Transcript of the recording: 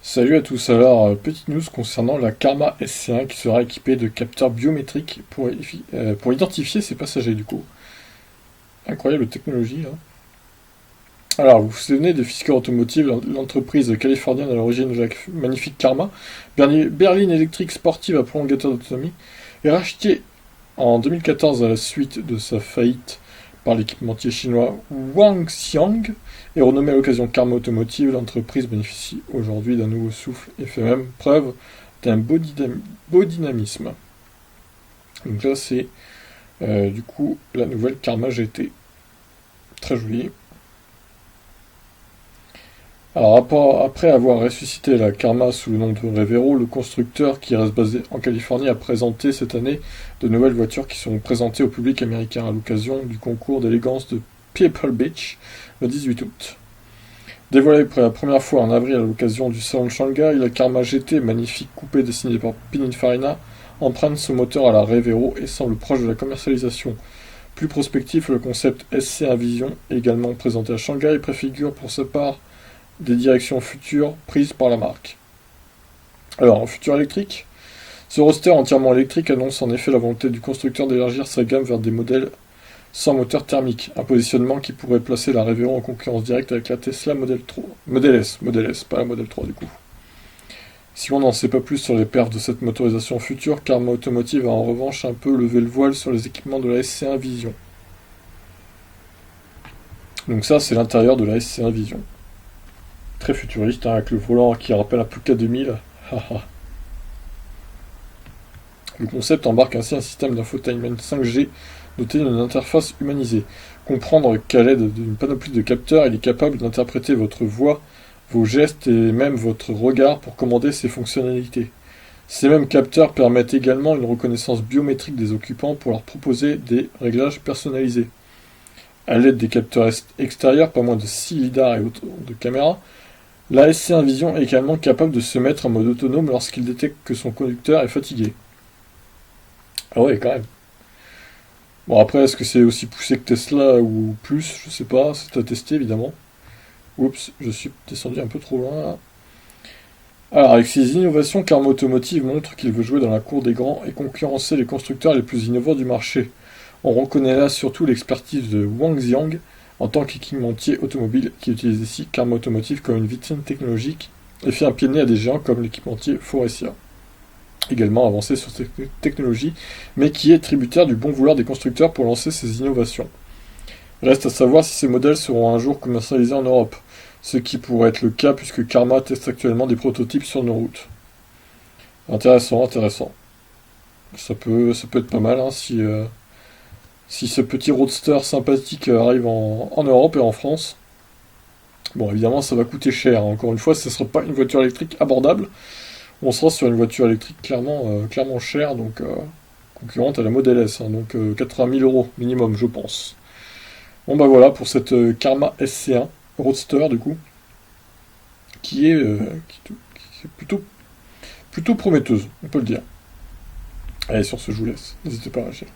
Salut à tous, alors petite news concernant la Karma SC1 qui sera équipée de capteurs biométriques pour identifier ses passagers du coup. Incroyable technologie là. Alors vous vous souvenez de Fisker Automotive, l'entreprise californienne à l'origine de la magnifique Karma, Berline Electric Sportive à prolongateur d'autonomie, est rachetée en 2014 à la suite de sa faillite par l'équipementier chinois Wang Xiang et renommée à l'occasion Karma Automotive, l'entreprise bénéficie aujourd'hui d'un nouveau souffle et fait même preuve d'un beau dynamisme. Donc là c'est du coup la nouvelle Karma GT. Très jolie. Alors après avoir ressuscité la Karma sous le nom de Revero, le constructeur qui reste basé en Californie a présenté cette année de nouvelles voitures qui seront présentées au public américain à l'occasion du concours d'élégance de Pebble Beach le 18 août. Dévoilée pour la première fois en avril à l'occasion du salon de Shanghai, la Karma GT, magnifique coupé dessinée par Pininfarina, emprunte son moteur à la Revero et semble proche de la commercialisation. Plus prospectif, le concept SC1 Vision, également présenté à Shanghai, préfigure pour sa part des directions futures prises par la marque. Alors, en futur électrique, ce roadster entièrement électrique annonce en effet la volonté du constructeur d'élargir sa gamme vers des modèles sans moteur thermique, un positionnement qui pourrait placer la Revero en concurrence directe avec la Tesla Model S, pas la Model 3 du coup. Si on n'en sait pas plus sur les perfs de cette motorisation future, Karma Automotive a en revanche un peu levé le voile sur les équipements de la SC1 Vision. Donc ça, c'est l'intérieur de la SC1 Vision. Très futuriste, hein, avec le volant qui rappelle un peu K2000. Le concept embarque ainsi un système d'infotainment 5G doté d'une interface humanisée. Comprendre qu'à l'aide d'une panoplie de capteurs, il est capable d'interpréter votre voix, vos gestes et même votre regard pour commander ses fonctionnalités. Ces mêmes capteurs permettent également une reconnaissance biométrique des occupants pour leur proposer des réglages personnalisés. À l'aide des capteurs extérieurs, pas moins de 6 lidars et autant de caméras, la SC1 Vision est également capable de se mettre en mode autonome lorsqu'il détecte que son conducteur est fatigué. Ah ouais, quand même. Bon, après, est-ce que c'est aussi poussé que Tesla ou plus? Je sais pas, c'est à tester évidemment. Oups, je suis descendu un peu trop loin là. Alors, avec ces innovations, Karma Automotive montre qu'il veut jouer dans la cour des grands et concurrencer les constructeurs les plus innovants du marché. On reconnaît là surtout l'expertise de Wang Xiang en tant qu'équipementier automobile qui utilise ici Karma Automotive comme une vitrine technologique et fait un pied de nez à des géants comme l'équipementier Faurecia, également avancé sur cette technologie, mais qui est tributaire du bon vouloir des constructeurs pour lancer ces innovations. Reste à savoir si ces modèles seront un jour commercialisés en Europe, ce qui pourrait être le cas puisque Karma teste actuellement des prototypes sur nos routes. Intéressant, intéressant. Ça peut être pas mal hein, si ce petit roadster sympathique arrive en Europe et en France. Bon, évidemment, ça va coûter cher. Hein. Encore une fois, ce ne sera pas une voiture électrique abordable. On sera sur une voiture électrique clairement chère, donc concurrente à la Model S. Hein, donc 80 000 euros minimum, je pense. Bon, bah voilà pour cette Karma SC1 Roadster, du coup, qui est plutôt prometteuse, on peut le dire. Allez, sur ce, je vous laisse. N'hésitez pas à réagir.